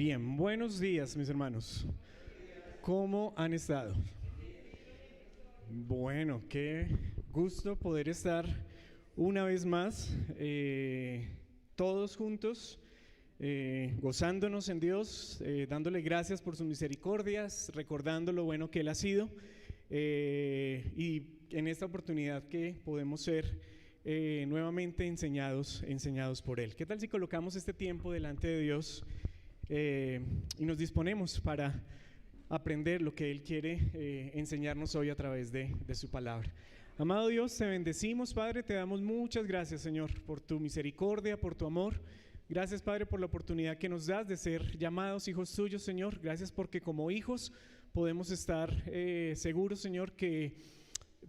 Bien, buenos días, mis hermanos. ¿Cómo han estado? Bueno, qué gusto poder estar una vez más todos juntos, gozándonos en Dios, dándole gracias por sus misericordias, recordando lo bueno que Él ha sido, y en esta oportunidad que podemos ser nuevamente enseñados por Él. ¿Qué tal si colocamos este tiempo delante de Dios y nos disponemos para aprender lo que Él quiere enseñarnos hoy a través de su palabra? Amado Dios, te bendecimos, Padre, te damos muchas gracias, Señor, por tu misericordia, por tu amor. Gracias, Padre, por la oportunidad que nos das de ser llamados hijos tuyos, Señor. Gracias porque como hijos podemos estar seguros, Señor, que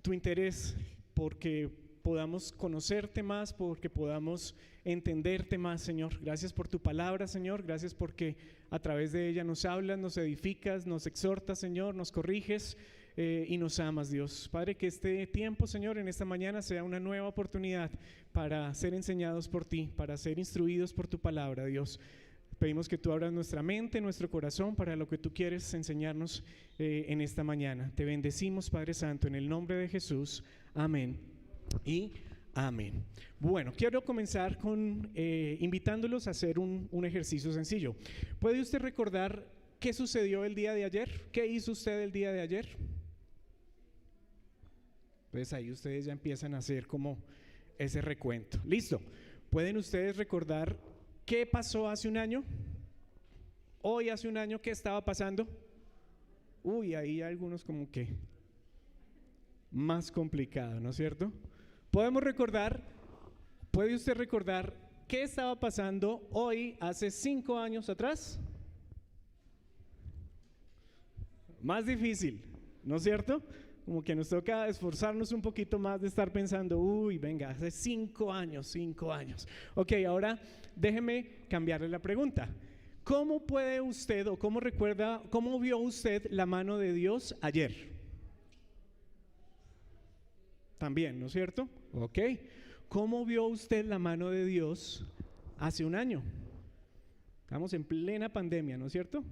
tu interés, porque podamos conocerte más, porque podamos entenderte más, Señor. Gracias por tu palabra, Señor. Gracias porque a través de ella nos hablas, nos edificas, nos exhortas, Señor, nos corriges y nos amas, Dios. Padre, que este tiempo, Señor, en esta mañana sea una nueva oportunidad para ser enseñados por ti, para ser instruidos por tu palabra, Dios. Pedimos que tú abras nuestra mente, nuestro corazón para lo que tú quieres enseñarnos en esta mañana. Te bendecimos, Padre Santo, en el nombre de Jesús. Amén y amén. Bueno, quiero comenzar con invitándolos a hacer un ejercicio sencillo. ¿Puede usted recordar qué sucedió el día de ayer? ¿Qué hizo usted el día de ayer? Pues ahí ustedes ya empiezan a hacer como ese recuento. Listo. ¿Pueden ustedes recordar qué pasó hace un año? Hoy hace un año, ¿qué estaba pasando? Uy, ahí algunos como que más complicado, ¿no es cierto? ¿Podemos recordar, puede usted recordar qué estaba pasando hoy hace 5 años atrás? Más difícil, ¿no es cierto? Como que nos toca esforzarnos un poquito más de estar pensando, uy, venga, hace 5 años. Ok, ahora déjeme cambiarle la pregunta. ¿Cómo puede usted o cómo recuerda, cómo vio usted la mano de Dios ayer? También, ¿no es cierto? Ok. ¿Cómo vio usted la mano de Dios hace un año? Estamos en plena pandemia, ¿no es cierto?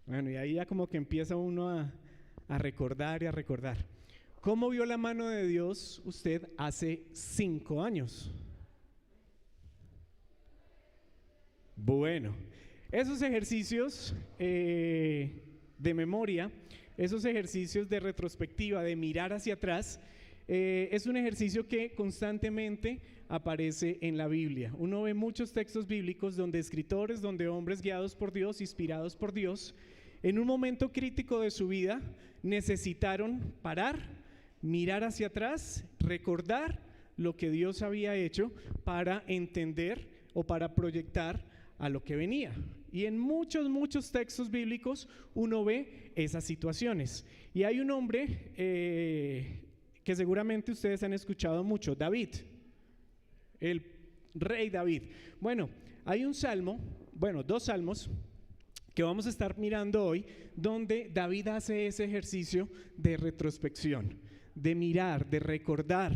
Bueno, y ahí ya como que empieza uno a recordar y a recordar. ¿Cómo vio la mano de Dios usted hace 5 años? Bueno, esos ejercicios de memoria, esos ejercicios de retrospectiva, de mirar hacia atrás, es un ejercicio que constantemente aparece en la Biblia. Uno ve muchos textos bíblicos donde escritores, donde hombres guiados por Dios, inspirados por Dios, en un momento crítico de su vida necesitaron parar, mirar hacia atrás, recordar lo que Dios había hecho para entender o para proyectar a lo que venía. Y en muchos textos bíblicos uno ve esas situaciones. Y hay un hombre que seguramente ustedes han escuchado mucho, David, el rey David. Bueno, hay un salmo, bueno, 2 salmos que vamos a estar mirando hoy, donde David hace ese ejercicio de retrospección, de mirar, de recordar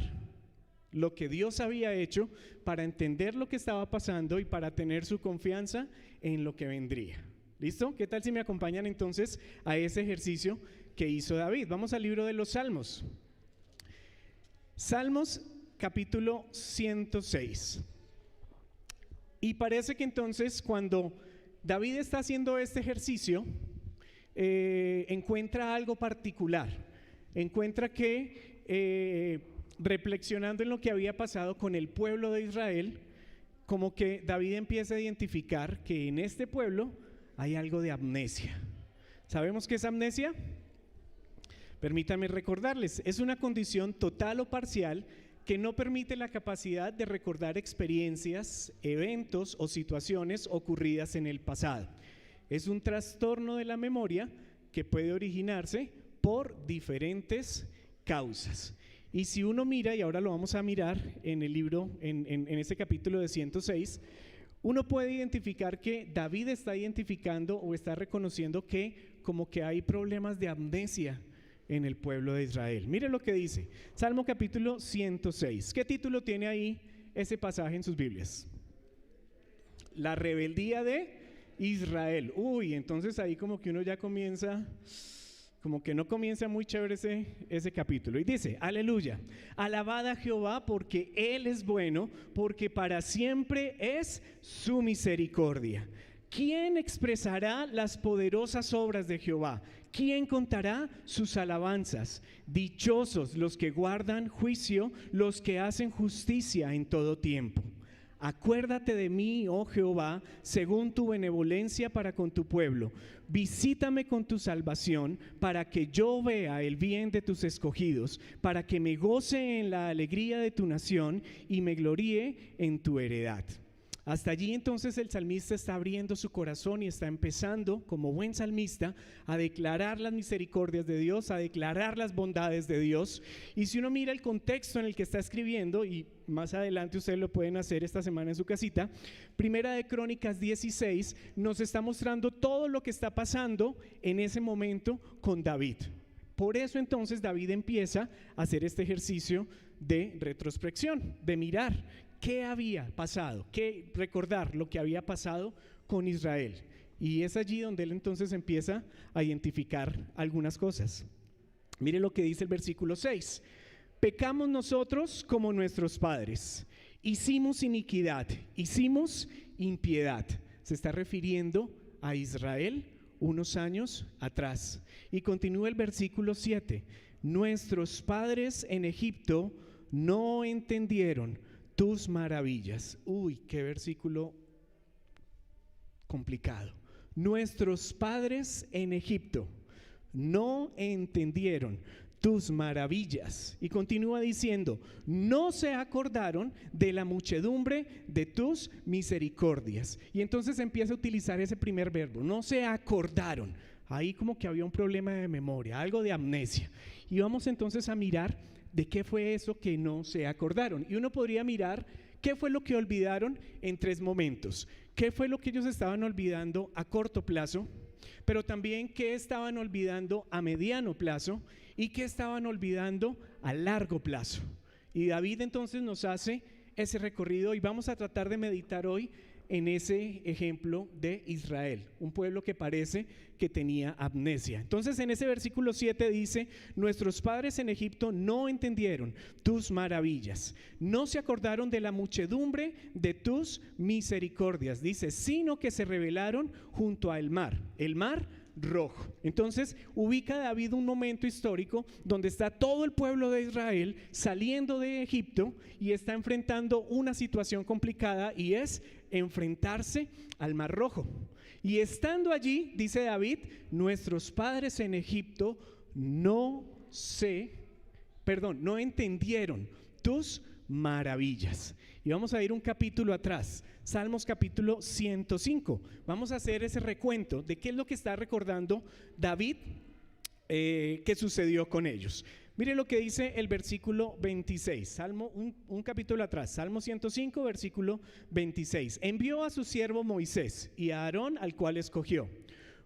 lo que Dios había hecho para entender lo que estaba pasando y para tener su confianza en lo que vendría. ¿Listo? ¿Qué tal si me acompañan entonces a ese ejercicio que hizo David? Vamos al libro de los Salmos. Salmos capítulo 106. Y parece que entonces cuando David está haciendo este ejercicio, encuentra algo particular. Encuentra que reflexionando en lo que había pasado con el pueblo de Israel, como que David empieza a identificar que en este pueblo hay algo de amnesia. ¿Sabemos qué es amnesia? Permítanme recordarles, es una condición total o parcial que no permite la capacidad de recordar experiencias, eventos o situaciones ocurridas en el pasado. Es un trastorno de la memoria que puede originarse por diferentes causas. Y si uno mira, y ahora lo vamos a mirar en el libro, en este capítulo de 106, uno puede identificar que David está identificando o está reconociendo que como que hay problemas de amnesia en el pueblo de Israel. Mire lo que dice, Salmo capítulo 106. ¿Qué título tiene ahí ese pasaje en sus Biblias? La rebeldía de Israel. Uy, entonces ahí como que uno ya comienza, como que no comienza muy chévere ese capítulo. Y dice, aleluya, alabad a Jehová porque Él es bueno, porque para siempre es su misericordia. ¿Quién expresará las poderosas obras de Jehová? ¿Quién contará sus alabanzas? Dichosos los que guardan juicio, los que hacen justicia en todo tiempo. Acuérdate de mí, oh Jehová, según tu benevolencia para con tu pueblo. Visítame con tu salvación, para que yo vea el bien de tus escogidos, para que me goce en la alegría de tu nación y me gloríe en tu heredad. Hasta allí entonces el salmista está abriendo su corazón y está empezando como buen salmista a declarar las misericordias de Dios, a declarar las bondades de Dios. Y si uno mira el contexto en el que está escribiendo, y más adelante ustedes lo pueden hacer esta semana en su casita, Primera de Crónicas 16 nos está mostrando todo lo que está pasando en ese momento con David. Por eso entonces David empieza a hacer este ejercicio de retrospección, de mirar qué había pasado, recordar lo que había pasado con Israel. Y es allí donde él entonces empieza a identificar algunas cosas. Mire lo que dice el versículo 6. Pecamos nosotros como nuestros padres, hicimos iniquidad, hicimos impiedad. Se está refiriendo a Israel unos años atrás. Y continúa el versículo 7. Nuestros padres en Egipto no entendieron tus maravillas. Uy, qué versículo complicado. Nuestros padres en Egipto no entendieron tus maravillas. Y continúa diciendo, no se acordaron de la muchedumbre de tus misericordias. Y entonces empieza a utilizar ese primer verbo, no se acordaron. Ahí como que había un problema de memoria, algo de amnesia. Y vamos entonces a mirar de qué fue eso que no se acordaron. Y uno podría mirar qué fue lo que olvidaron en tres momentos. ¿Qué fue lo que ellos estaban olvidando a corto plazo? Pero también qué estaban olvidando a mediano plazo y qué estaban olvidando a largo plazo. Y David entonces nos hace ese recorrido y vamos a tratar de meditar hoy en ese ejemplo de Israel, un pueblo que parece que tenía amnesia. Entonces en ese versículo 7 dice, nuestros padres en Egipto no entendieron tus maravillas, no se acordaron de la muchedumbre de tus misericordias, dice, sino que se rebelaron junto al mar, el mar Rojo. Entonces ubica David un momento histórico donde está todo el pueblo de Israel saliendo de Egipto y está enfrentando una situación complicada y es enfrentarse al Mar Rojo. Y estando allí, dice David, nuestros padres en Egipto no entendieron tus maravillas. Y vamos a ir un capítulo atrás, Salmos capítulo 105. Vamos a hacer ese recuento de qué es lo que está recordando David que sucedió con ellos. Mire lo que dice el versículo 26, un capítulo atrás, Salmo 105, versículo 26. Envió a su siervo Moisés y a Aarón, al cual escogió.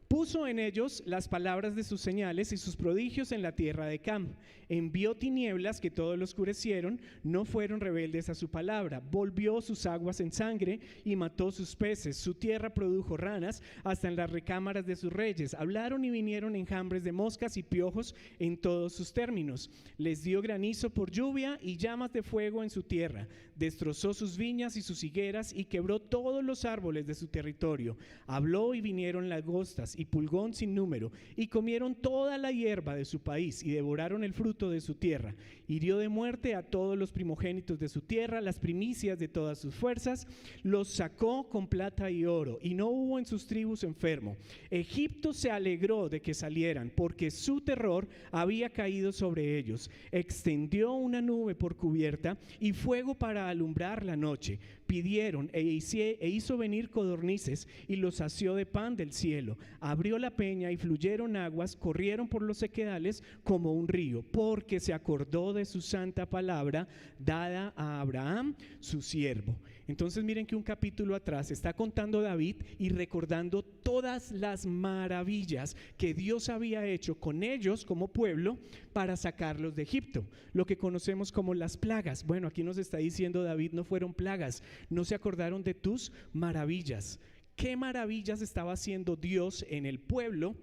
Puso en ellos las palabras de sus señales y sus prodigios en la tierra de Cam. Envió tinieblas que todo lo oscurecieron, no fueron rebeldes a su palabra. Volvió sus aguas en sangre y mató sus peces. Su tierra produjo ranas hasta en las recámaras de sus reyes. Hablaron y vinieron enjambres de moscas y piojos en todos sus términos. Les dio granizo por lluvia y llamas de fuego en su tierra. Destrozó sus viñas y sus higueras y quebró todos los árboles de su territorio. Habló y vinieron langostas y pulgón sin número, y comieron toda la hierba de su país y devoraron el fruto de su tierra. Hirió de muerte a todos los primogénitos de su tierra, las primicias de todas sus fuerzas, los sacó con plata y oro, y no hubo en sus tribus enfermo. Egipto se alegró de que salieran, porque su terror había caído sobre ellos. Extendió una nube por cubierta y fuego para alumbrar la noche. Pidieron e hizo venir codornices y los sació de pan del cielo. Abrió la peña y fluyeron aguas, corrieron por los sequedales como un río, porque se acordó de su santa palabra dada a Abraham, su siervo. Entonces miren que un capítulo atrás está contando David y recordando todas las maravillas que Dios había hecho con ellos como pueblo para sacarlos de Egipto, lo que conocemos como las plagas. Bueno, aquí nos está diciendo David, no fueron plagas, no se acordaron de tus maravillas. qué maravillas estaba haciendo Dios en el pueblo,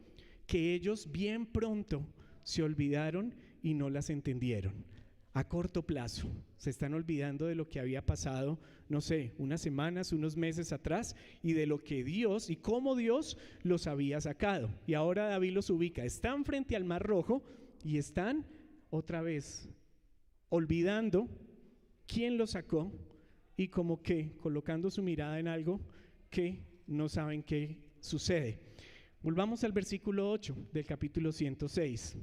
que ellos bien pronto se olvidaron y no las entendieron. A corto plazo, se están olvidando de lo que había pasado, no sé, unas semanas, unos meses atrás, y de lo que Dios y cómo Dios los había sacado. Y ahora David los ubica, están frente al Mar Rojo y están otra vez olvidando quién los sacó y como que colocando su mirada en algo que no saben qué sucede. Volvamos al versículo 8 del capítulo 106.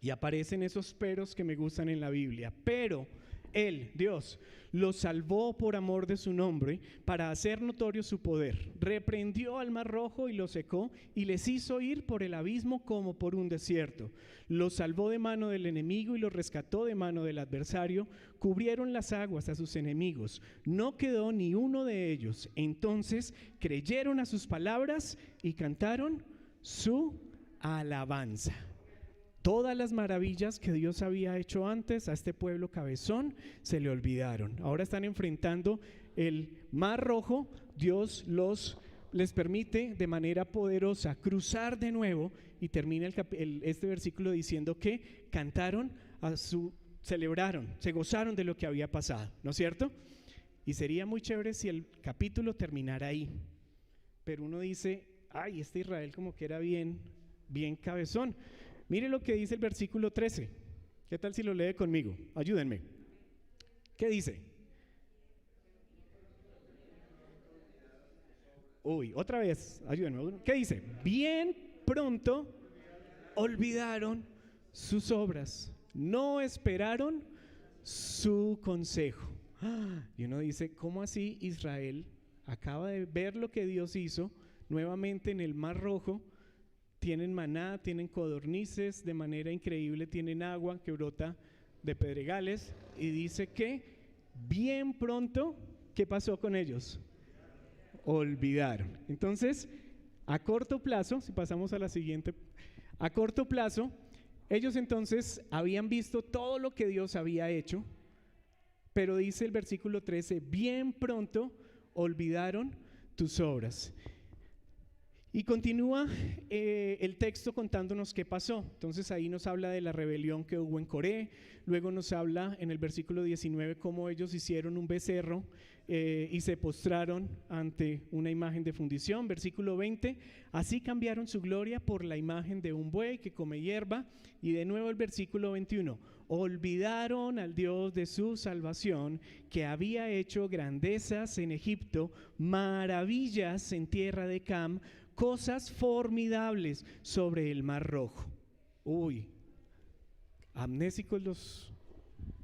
Y aparecen esos peros que me gustan en la Biblia. Pero Él, Dios, los salvó por amor de su nombre, para hacer notorio su poder. Reprendió al Mar Rojo y lo secó, y les hizo ir por el abismo como por un desierto. Los salvó de mano del enemigo y los rescató de mano del adversario. Cubrieron las aguas a sus enemigos. No quedó ni uno de ellos. Entonces creyeron a sus palabras y cantaron su alabanza. Todas las maravillas que Dios había hecho antes a este pueblo cabezón se le olvidaron. Ahora están enfrentando el Mar Rojo. Dios les permite de manera poderosa cruzar de nuevo, y termina este versículo diciendo que cantaron, celebraron, se gozaron de lo que había pasado, ¿no es cierto? Y sería muy chévere si el capítulo terminara ahí. Pero uno dice, ay, este Israel como que era bien cabezón. Mire lo que dice el versículo 13. ¿Qué tal si lo lee conmigo? Ayúdenme. ¿Qué dice? Uy, otra vez, ayúdenme. ¿Qué dice? Bien pronto olvidaron sus obras, no esperaron su consejo. Y uno dice, ¿cómo así Israel acaba de ver lo que Dios hizo nuevamente en el Mar Rojo? Tienen maná, tienen codornices, de manera increíble tienen agua que brota de pedregales, y dice que bien pronto, ¿qué pasó con ellos? Olvidaron. Entonces, a corto plazo, si pasamos a la siguiente, a corto plazo, ellos entonces habían visto todo lo que Dios había hecho, pero dice el versículo 13, bien pronto olvidaron tus obras. Y continúa el texto contándonos qué pasó. Entonces ahí nos habla de la rebelión que hubo en Coré. Luego nos habla en el versículo 19 cómo ellos hicieron un becerro y se postraron ante una imagen de fundición. Versículo 20, así cambiaron su gloria por la imagen de un buey que come hierba. Y de nuevo el versículo 21, olvidaron al Dios de su salvación, que había hecho grandezas en Egipto, maravillas en tierra de Cam, cosas formidables sobre el Mar Rojo. Uy, amnésicos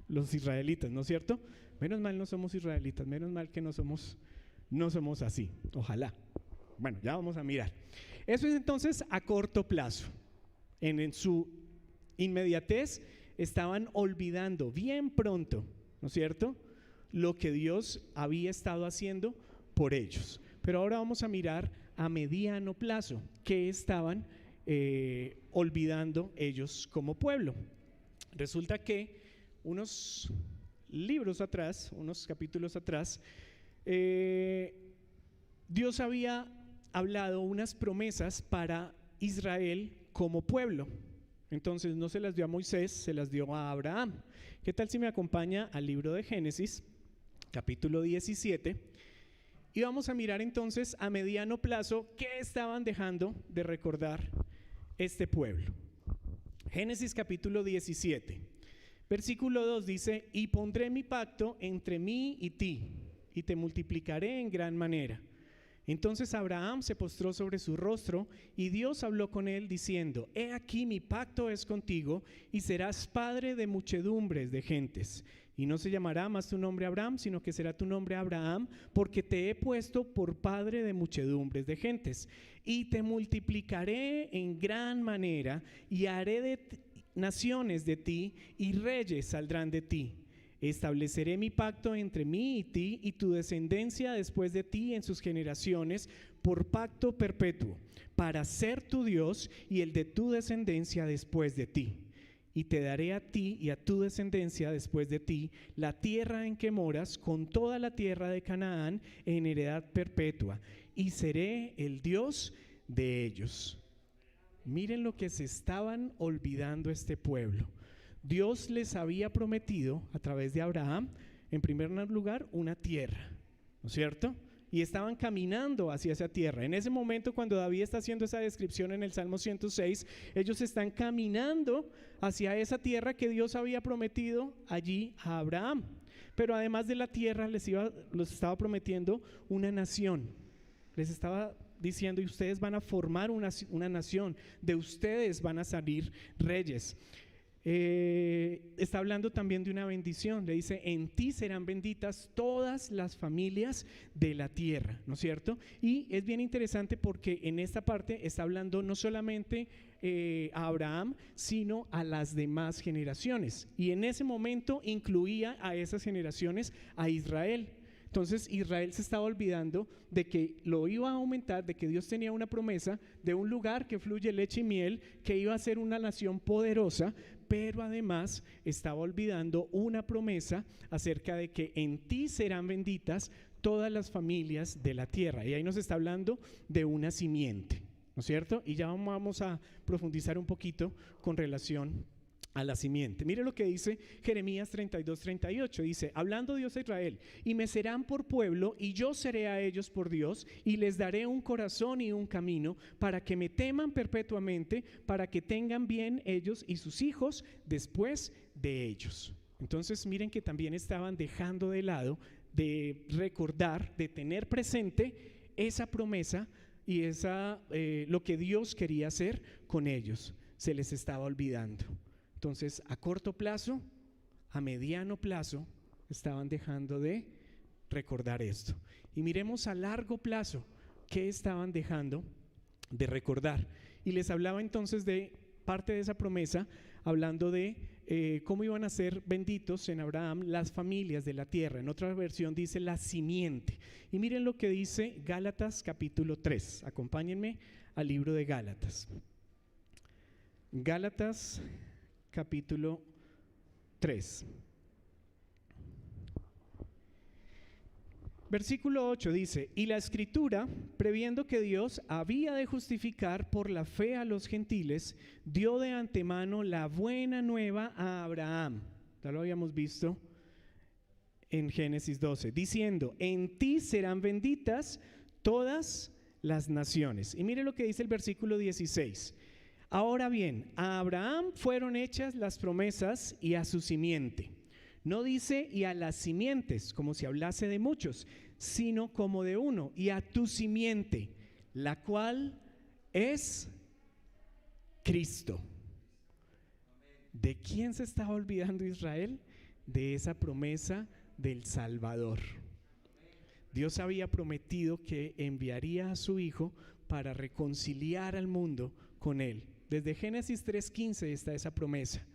los israelitas, ¿no es cierto? Menos mal no somos israelitas, menos mal que no somos así, ojalá. Bueno, ya vamos a mirar. Eso es entonces a corto plazo. En su inmediatez estaban olvidando bien pronto, ¿no es cierto?, lo que Dios había estado haciendo por ellos. Pero ahora vamos a mirar a mediano plazo, ¿qué estaban olvidando ellos como pueblo? Resulta que unos libros atrás, unos capítulos atrás, Dios había hablado unas promesas para Israel como pueblo. Entonces no se las dio a Moisés, se las dio a Abraham. ¿Qué tal si me acompaña al libro de Génesis, capítulo 17? Y vamos a mirar entonces a mediano plazo qué estaban dejando de recordar este pueblo. Génesis capítulo 17, versículo 2 dice, y pondré mi pacto entre mí y ti, y te multiplicaré en gran manera. Entonces Abraham se postró sobre su rostro, y Dios habló con él diciendo, he aquí mi pacto es contigo, y serás padre de muchedumbres de gentes. Y no se llamará más tu nombre Abraham, sino que será tu nombre Abraham, porque te he puesto por padre de muchedumbres de gentes. Y te multiplicaré en gran manera, y haré naciones de ti, y reyes saldrán de ti. Estableceré mi pacto entre mí y ti, y tu descendencia después de ti en sus generaciones, por pacto perpetuo, para ser tu Dios y el de tu descendencia después de ti. y te daré a ti y a tu descendencia después de ti la tierra en que moras, con toda la tierra de Canaán en heredad perpetua, y seré el Dios de ellos. Miren lo que se estaban olvidando este pueblo. Dios les había prometido a través de Abraham, en primer lugar, una tierra, ¿no es cierto? Y estaban caminando hacia esa tierra. En ese momento, cuando David está haciendo esa descripción en el Salmo 106, ellos están caminando hacia esa tierra que Dios había prometido allí a Abraham. Pero además de la tierra, les estaba prometiendo una nación. Les estaba diciendo: y ustedes van a formar una nación, de ustedes van a salir reyes. Está hablando también de una bendición. Le dice: en ti serán benditas todas las familias de la tierra, ¿no es cierto? Y es bien interesante porque en esta parte está hablando no solamente a Abraham, sino a las demás generaciones, y en ese momento incluía a esas generaciones a Israel. Entonces Israel se estaba olvidando de que lo iba a aumentar, de que Dios tenía una promesa de un lugar que fluye leche y miel, que iba a ser una nación poderosa, pero además estaba olvidando una promesa acerca de que en ti serán benditas todas las familias de la tierra. Y ahí nos está hablando de una simiente, ¿no es cierto? Y ya vamos a profundizar un poquito con relación a la simiente. Mire lo que dice Jeremías 32:38. Dice: hablando Dios a Israel: y me serán por pueblo, y yo seré a ellos por Dios, y les daré un corazón y un camino, para que me teman perpetuamente, para que tengan bien ellos y sus hijos después de ellos. Entonces miren que también estaban dejando de lado de recordar, de tener presente esa promesa y lo que Dios quería hacer con ellos. Se les estaba olvidando. Entonces, a corto plazo, a mediano plazo, estaban dejando de recordar esto. Y miremos a largo plazo, ¿qué estaban dejando de recordar? Y les hablaba entonces de parte de esa promesa, hablando de cómo iban a ser benditos en Abraham las familias de la tierra. En otra versión dice la simiente. Y miren lo que dice Gálatas capítulo 3. Acompáñenme al libro de Gálatas. Gálatas capítulo 3. Versículo 8 dice: y la escritura, previendo que Dios había de justificar por la fe a los gentiles, dio de antemano la buena nueva a Abraham. Ya lo habíamos visto en Génesis 12, diciendo: en ti serán benditas todas las naciones. Y mire lo que dice el versículo 16. Ahora bien, a Abraham fueron hechas las promesas y a su simiente. No dice y a las simientes, como si hablase de muchos, sino como de uno, y a tu simiente, la cual es Cristo. ¿De quién se estaba olvidando Israel? De esa promesa del Salvador. Dios había prometido que enviaría a su Hijo para reconciliar al mundo con Él. Desde Génesis 3:15 está esa promesa.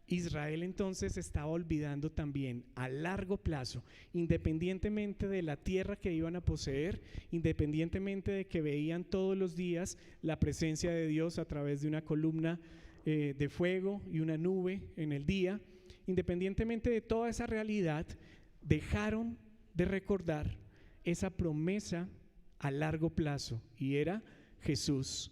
Israel entonces estaba olvidando también a largo plazo, independientemente de la tierra que iban a poseer, independientemente de que veían todos los días la presencia de Dios a través de una columna de fuego y una nube en el día, independientemente de toda esa realidad, dejaron de recordar esa promesa a largo plazo, y era Jesús.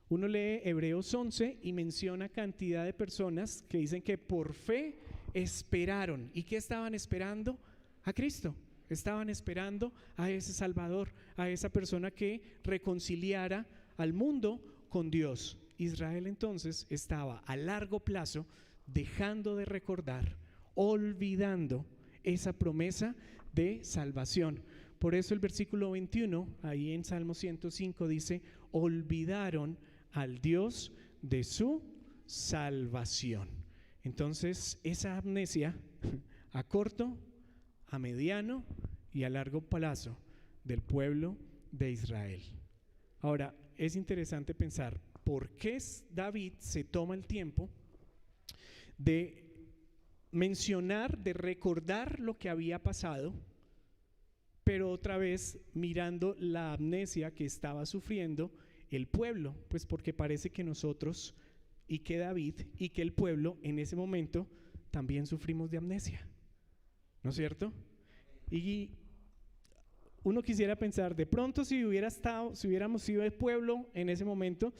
Uno lee Hebreos 11 y menciona cantidad de personas que dicen que por fe esperaron. ¿Y qué estaban esperando? A Cristo. Estaban esperando a ese Salvador, a esa persona que reconciliara al mundo con Dios. Israel entonces estaba a largo plazo dejando de recordar, olvidando esa promesa de salvación. Por eso el versículo 21, ahí en Salmo 105 dice: olvidaron al Dios de su salvación. Entonces esa amnesia a corto, a mediano y a largo plazo del pueblo de Israel. Ahora es interesante pensar por qué David se toma el tiempo de mencionar, de recordar lo que había pasado, pero otra vez mirando la amnesia que estaba sufriendo el pueblo. Pues porque parece que nosotros y que David y que el pueblo en ese momento también sufrimos de amnesia, ¿no es cierto? Y uno quisiera pensar, de pronto si hubiéramos sido el pueblo en ese momento,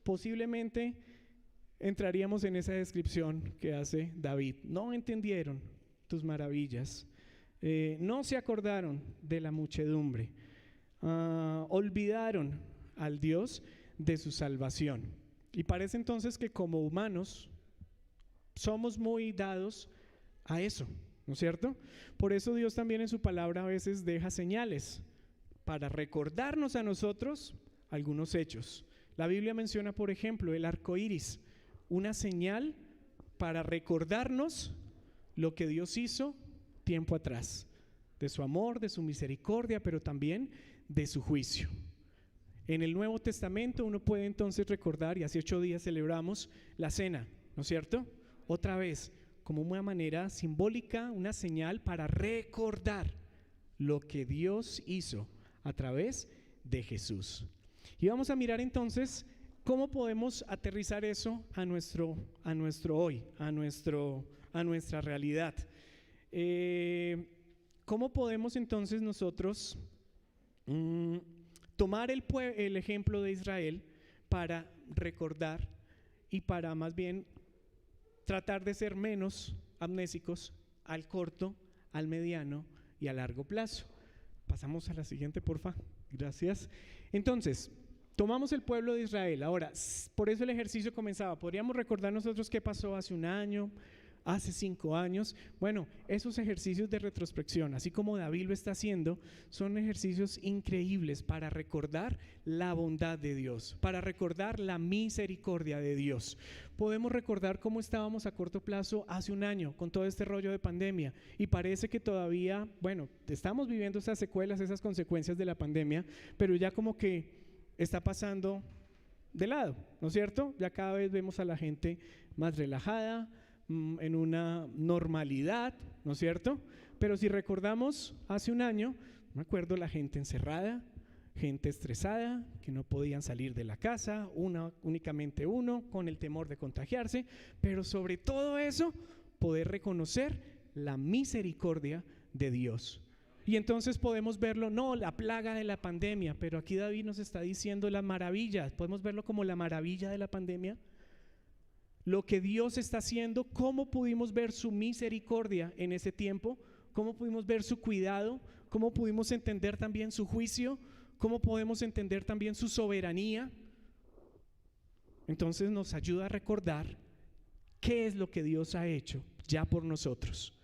posiblemente entraríamos en esa descripción que hace David. No entendieron tus maravillas, no se acordaron de la muchedumbre, olvidaron al Dios de su salvación. Y parece entonces que como humanos somos muy dados a eso, ¿no es cierto? Por eso Dios también en su palabra a veces deja señales para recordarnos a nosotros algunos hechos. La Biblia menciona, por ejemplo, el arco iris, una señal para recordarnos lo que Dios hizo tiempo atrás, de su amor, de su misericordia, pero también de su juicio. En el Nuevo Testamento uno puede entonces recordar, y hace 8 días celebramos la cena, ¿no es cierto? Otra vez, como una manera simbólica, una señal para recordar lo que Dios hizo a través de Jesús. Y vamos a mirar entonces cómo podemos aterrizar eso a nuestro hoy, a nuestra realidad. ¿Cómo podemos entonces nosotros tomar el ejemplo de Israel para recordar y para más bien tratar de ser menos amnésicos al corto, al mediano y a largo plazo? Pasamos a la siguiente, porfa. Gracias. Entonces, tomamos el pueblo de Israel. Ahora, por eso el ejercicio comenzaba. Podríamos recordar nosotros qué pasó hace un año, hace 5 años. Bueno, esos ejercicios de retrospección, así como David lo está haciendo, son ejercicios increíbles para recordar la bondad de Dios, para recordar la misericordia de Dios. Podemos recordar cómo estábamos a corto plazo hace un año con todo este rollo de pandemia y parece que todavía, bueno, estamos viviendo esas secuelas, esas consecuencias de la pandemia, pero ya como que está pasando de lado, ¿no es cierto? Ya cada vez vemos a la gente más relajada, en una normalidad, ¿no es cierto? Pero si recordamos hace un año, me acuerdo la gente encerrada, gente estresada, que no podían salir de la casa, únicamente uno, con el temor de contagiarse, pero sobre todo eso, poder reconocer la misericordia de Dios. Y entonces podemos verlo, no la plaga de la pandemia, pero aquí David nos está diciendo las maravillas, podemos verlo como la maravilla de la pandemia. Lo que Dios está haciendo, cómo pudimos ver su misericordia en ese tiempo, cómo pudimos ver su cuidado, cómo pudimos entender también su juicio, cómo podemos entender también su soberanía. Entonces nos ayuda a recordar qué es lo que Dios ha hecho ya por nosotros.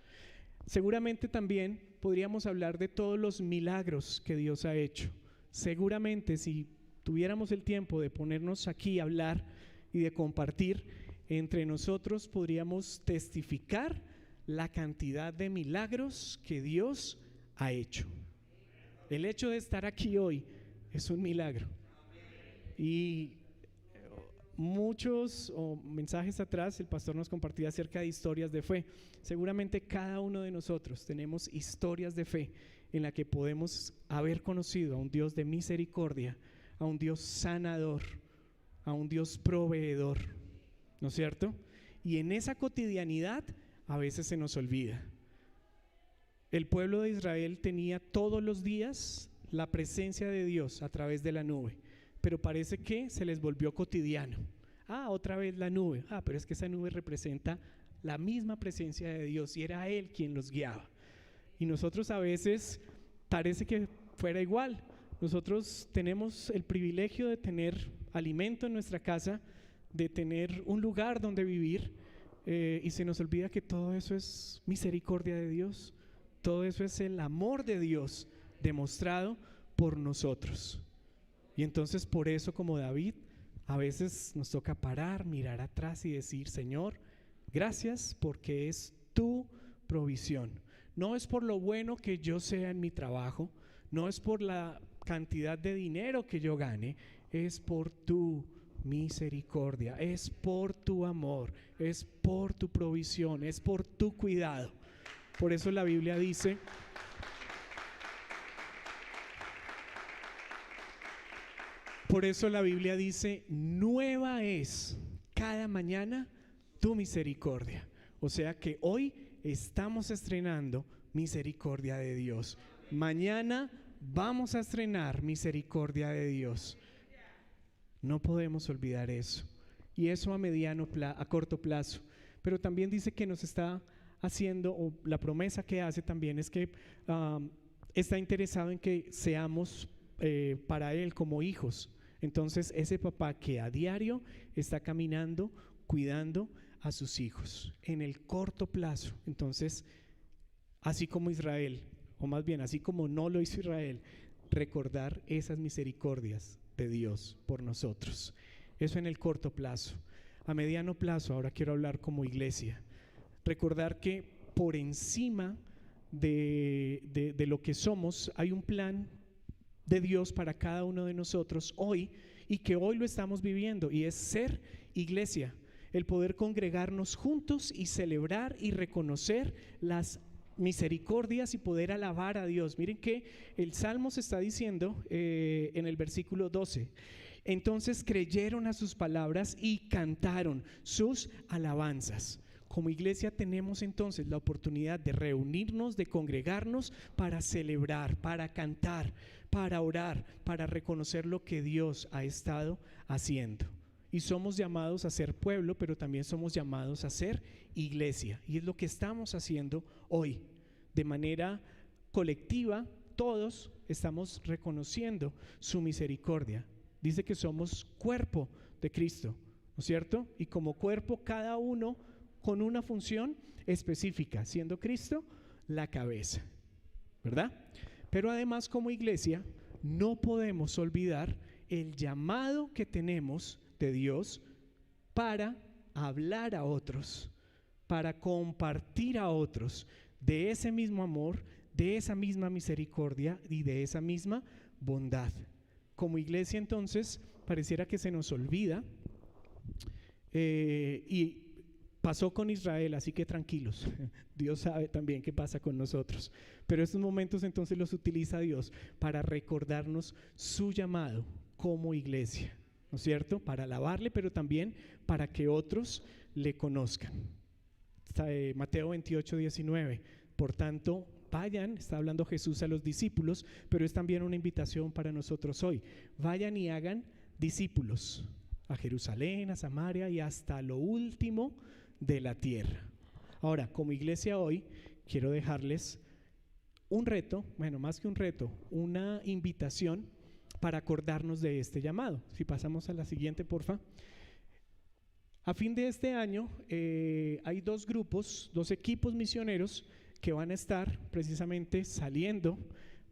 Seguramente también podríamos hablar de todos los milagros que Dios ha hecho. Seguramente si tuviéramos el tiempo de ponernos aquí a hablar y de compartir, entre nosotros podríamos testificar la cantidad de milagros que Dios ha hecho. El hecho de estar aquí hoy es un milagro. Y muchos mensajes atrás el pastor nos compartía acerca de historias de fe. Seguramente cada uno de nosotros tenemos historias de fe en la que podemos haber conocido a un Dios de misericordia, a un Dios sanador, a un Dios proveedor, ¿no es cierto? Y en esa cotidianidad a veces se nos olvida. El pueblo de Israel tenía todos los días la presencia de Dios a través de la nube, pero parece que se les volvió cotidiano. Otra vez la nube. Pero es que esa nube representa la misma presencia de Dios y era Él quien los guiaba. Y nosotros a veces parece que fuera igual. Nosotros tenemos el privilegio de tener alimento en nuestra casa, de tener un lugar donde vivir, y se nos olvida que todo eso es misericordia de Dios, todo eso es el amor de Dios demostrado por nosotros. Y entonces por eso, como David, a veces nos toca parar, mirar atrás y decir: Señor, gracias porque es tu provisión. No es por lo bueno que yo sea en mi trabajo, no es por la cantidad de dinero que yo gane, es por tu misericordia, es por tu amor, es por tu provisión, es por tu cuidado. Por eso la Biblia dice: nueva es cada mañana tu misericordia. O sea que hoy estamos estrenando misericordia de Dios. Mañana vamos a estrenar misericordia de Dios. No podemos olvidar eso. Y eso a corto plazo. Pero también dice que nos está haciendo, o la promesa que hace también es que está interesado en que seamos para Él como hijos. Entonces ese papá que a diario está caminando, cuidando a sus hijos en el corto plazo. Entonces, así como Israel, o más bien así como no lo hizo Israel, recordar esas misericordias de Dios por nosotros. Eso en el corto plazo. A mediano plazo, ahora quiero hablar como iglesia. Recordar que por encima de lo que somos hay un plan de Dios para cada uno de nosotros hoy, y que hoy lo estamos viviendo, y es ser iglesia, el poder congregarnos juntos y celebrar y reconocer las misericordias y poder alabar a Dios. Miren que el Salmo se está diciendo en el versículo 12: entonces creyeron a sus palabras y cantaron sus alabanzas. Como iglesia tenemos entonces la oportunidad de reunirnos, de congregarnos para celebrar, para cantar, para orar, para reconocer lo que Dios ha estado haciendo. Y somos llamados a ser pueblo, pero también somos llamados a ser iglesia. Y es lo que estamos haciendo hoy. De manera colectiva, todos estamos reconociendo su misericordia. Dice que somos cuerpo de Cristo, ¿no es cierto? Y como cuerpo, cada uno con una función específica, siendo Cristo la cabeza, ¿verdad? Pero además, como iglesia, no podemos olvidar el llamado que tenemos de Dios para hablar a otros, para compartir a otros de ese mismo amor, de esa misma misericordia y de esa misma bondad. Como iglesia, entonces, pareciera que se nos olvida, y pasó con Israel, así que tranquilos, Dios sabe también qué pasa con nosotros. Pero estos momentos entonces los utiliza Dios para recordarnos su llamado como iglesia, ¿no es cierto? Para alabarle, pero también para que otros le conozcan. Mateo 28:19. Por tanto, vayan, está hablando Jesús a los discípulos, pero es también una invitación para nosotros hoy. Vayan y hagan discípulos a Jerusalén, a Samaria y hasta lo último de la tierra. Ahora, como iglesia hoy, quiero dejarles un reto, bueno, más que un reto, una invitación para acordarnos de este llamado. Si pasamos a la siguiente, porfa. A fin de este año hay dos equipos misioneros que van a estar precisamente saliendo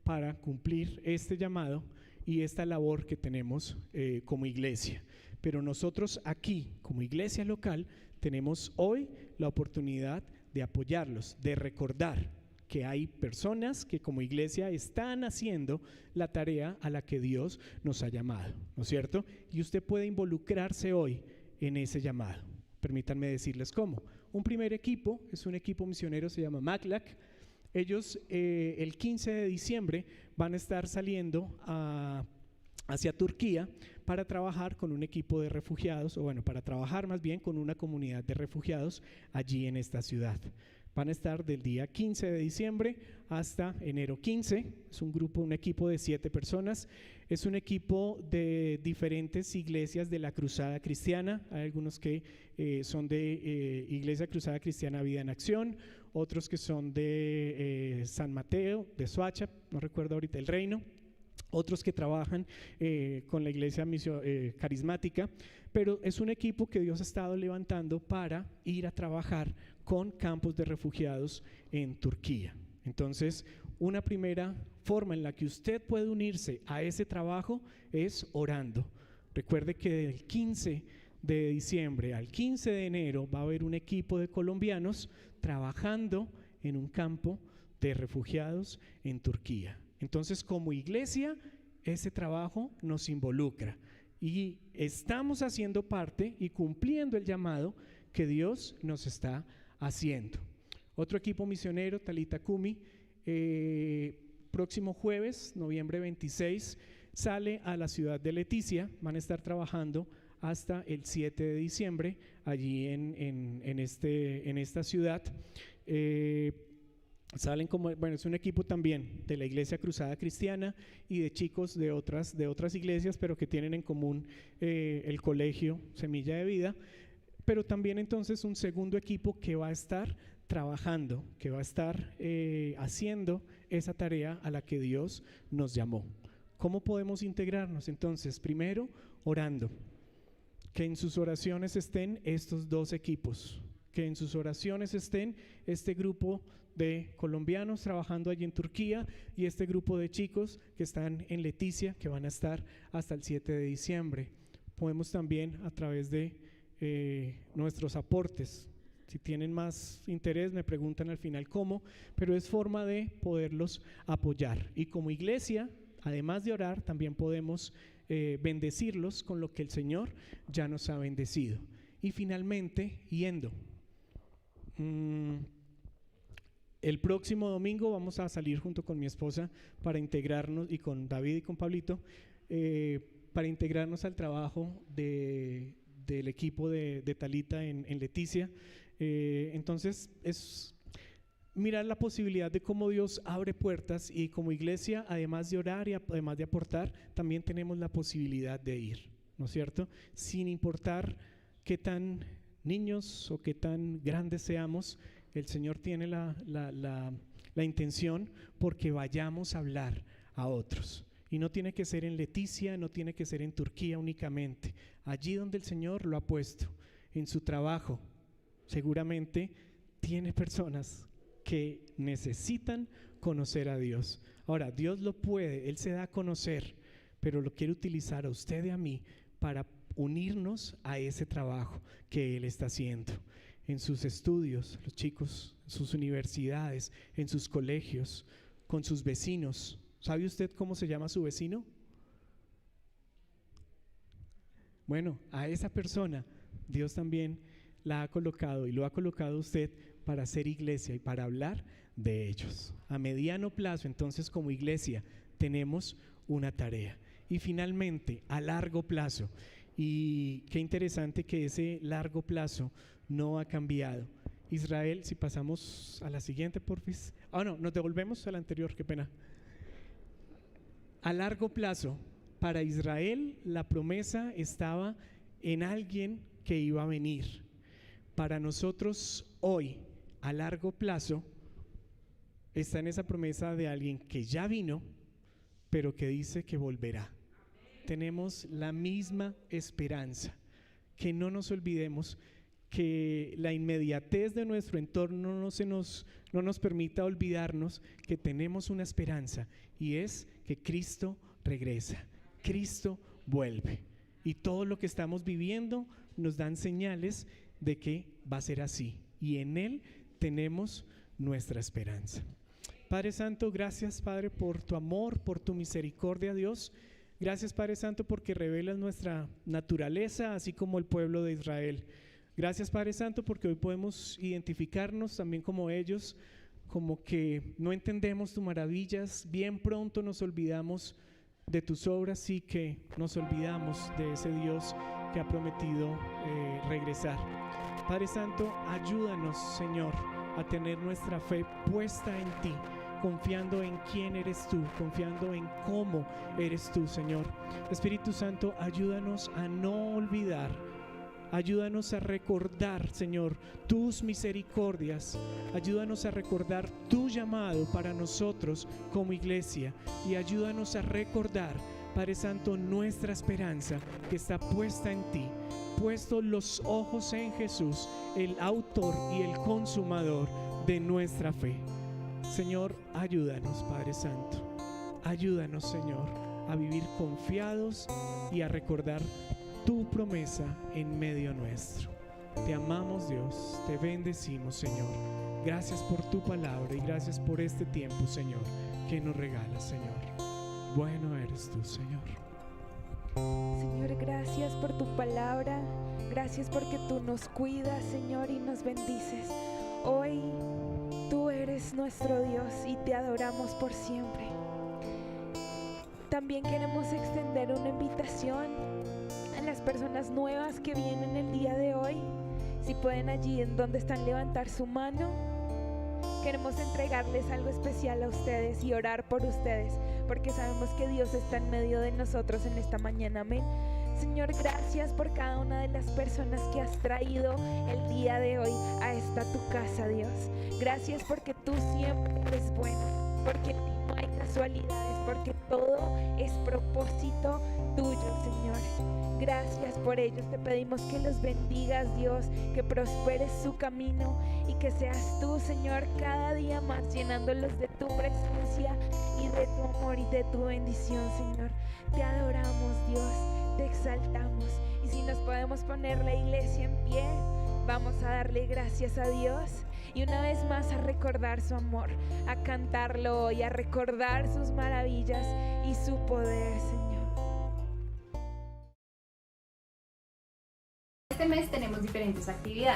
para cumplir este llamado y esta labor que tenemos como iglesia. Pero nosotros aquí, como iglesia local, tenemos hoy la oportunidad de apoyarlos, de recordar que hay personas que como iglesia están haciendo la tarea a la que Dios nos ha llamado, ¿no es cierto? Y usted puede involucrarse hoy en ese llamado. Permítanme decirles cómo. Un primer equipo es un equipo misionero, se llama MACLAC. Ellos el 15 de diciembre van a estar saliendo hacia Turquía para trabajar con un equipo de refugiados, o bueno, para trabajar más bien con una comunidad de refugiados allí en esta ciudad. Van a estar del día 15 de diciembre hasta enero 15. Es un equipo de 7 personas. Es un equipo de diferentes iglesias de la Cruzada Cristiana. Hay algunos que son de Iglesia Cruzada Cristiana Vida en Acción, otros que son de San Mateo, de Soacha, no recuerdo ahorita el reino, otros que trabajan con la iglesia carismática, pero es un equipo que Dios ha estado levantando para ir a trabajar con campos de refugiados en Turquía. Entonces, una primera forma en la que usted puede unirse a ese trabajo es orando. Recuerde que del 15 de diciembre al 15 de enero va a haber un equipo de colombianos trabajando en un campo de refugiados en Turquía. Entonces, como iglesia, ese trabajo nos involucra y estamos haciendo parte y cumpliendo el llamado que Dios nos está haciendo. Otro equipo misionero, Talita Kumi, próximo jueves, noviembre 26, sale a la ciudad de Leticia. Van a estar trabajando hasta el 7 de diciembre, allí en esta ciudad. Salen es un equipo también de la Iglesia Cruzada Cristiana y de chicos de otras iglesias, pero que tienen en común el colegio Semilla de Vida, pero también entonces un segundo equipo que va a estar trabajando, que va a estar haciendo esa tarea a la que Dios nos llamó. ¿Cómo podemos integrarnos? Entonces, primero, orando. Que en sus oraciones estén estos dos equipos, que en sus oraciones estén este grupo de colombianos trabajando allí en Turquía y este grupo de chicos que están en Leticia, que van a estar hasta el 7 de diciembre. Podemos también, a través de nuestros aportes, si tienen más interés me preguntan al final cómo, pero es forma de poderlos apoyar. Y como iglesia, además de orar, también podemos bendecirlos con lo que el Señor ya nos ha bendecido. Y finalmente, yendo. El próximo domingo vamos a salir junto con mi esposa para integrarnos, y con David y con Pablito, para integrarnos al trabajo del equipo de Talita en Leticia. Entonces es mirar la posibilidad de cómo Dios abre puertas, y como iglesia, además de orar y además de aportar, también tenemos la posibilidad de ir, ¿no es cierto? Sin importar qué tan niños o qué tan grandes seamos, el Señor tiene la intención porque vayamos a hablar a otros. Y no tiene que ser en Leticia, no tiene que ser en Turquía únicamente. Allí donde el Señor lo ha puesto, en su trabajo, seguramente tiene personas que necesitan conocer a Dios. Ahora, Dios lo puede, Él se da a conocer, pero lo quiere utilizar a usted y a mí para unirnos a ese trabajo que Él está haciendo. En sus estudios, los chicos, en sus universidades, en sus colegios, con sus vecinos. ¿Sabe usted cómo se llama su vecino? Bueno, a esa persona Dios también la ha colocado y lo ha colocado usted para hacer iglesia y para hablar de ellos. A mediano plazo, entonces, como iglesia tenemos una tarea. Y finalmente, a largo plazo, y qué interesante que ese largo plazo no ha cambiado. Israel, si pasamos a la siguiente, porfis. No, nos devolvemos a la anterior, qué pena. A largo plazo, para Israel la promesa estaba en alguien que iba a venir. Para nosotros hoy, a largo plazo, está en esa promesa de alguien que ya vino, pero que dice que volverá. Tenemos la misma esperanza. Que no nos olvidemos que la inmediatez de nuestro entorno no nos permita olvidarnos que tenemos una esperanza, y es que Cristo regresa, Cristo vuelve, y todo lo que estamos viviendo nos dan señales de que va a ser así, y en Él tenemos nuestra esperanza. Padre Santo, gracias, Padre, por tu amor, por tu misericordia, Dios. Gracias, Padre Santo, porque revelas nuestra naturaleza, así como el pueblo de Israel. Gracias, Padre Santo, porque hoy podemos identificarnos también como ellos, como que no entendemos tus maravillas, bien pronto nos olvidamos de tus obras y que nos olvidamos de ese Dios que ha prometido regresar. Padre Santo, ayúdanos, Señor, a tener nuestra fe puesta en ti, confiando en quién eres tú, confiando en cómo eres tú, Señor. Espíritu Santo, ayúdanos a no olvidar, ayúdanos a recordar, Señor, tus misericordias, ayúdanos a recordar tu llamado para nosotros como iglesia, y ayúdanos a recordar, Padre Santo, nuestra esperanza que está puesta en ti, puesto los ojos en Jesús, el autor y el consumador de nuestra fe. Señor, ayúdanos, Padre Santo, ayúdanos, Señor, a vivir confiados y a recordar tu promesa en medio nuestro. Te amamos, Dios, te bendecimos, Señor. Gracias por tu palabra y gracias por este tiempo, Señor, que nos regalas, Señor. Bueno eres tú, Señor. Señor, gracias por tu palabra, gracias porque tú nos cuidas, Señor, y nos bendices. Hoy tú eres nuestro Dios y te adoramos por siempre. También queremos extender una invitación a las personas nuevas que vienen el día de hoy, si pueden allí en donde están levantar su mano. Queremos entregarles algo especial a ustedes y orar por ustedes, porque sabemos que Dios está en medio de nosotros en esta mañana. Amén. Señor, gracias por cada una de las personas que has traído el día de hoy a esta tu casa, Dios. Gracias porque tú siempre eres bueno, porque no hay casualidades, porque todo es propósito tuyo, Señor. Gracias por ellos. Te pedimos que los bendigas, Dios, que prosperes su camino y que seas tú, Señor, cada día más llenándolos de tu presencia y de tu amor y de tu bendición, Señor. Te adoramos, Dios, te exaltamos. Y si nos podemos poner la iglesia en pie, vamos a darle gracias a Dios y una vez más a recordar su amor, a cantarlo y a recordar sus maravillas y su poder, Señor. Este mes tenemos diferentes actividades.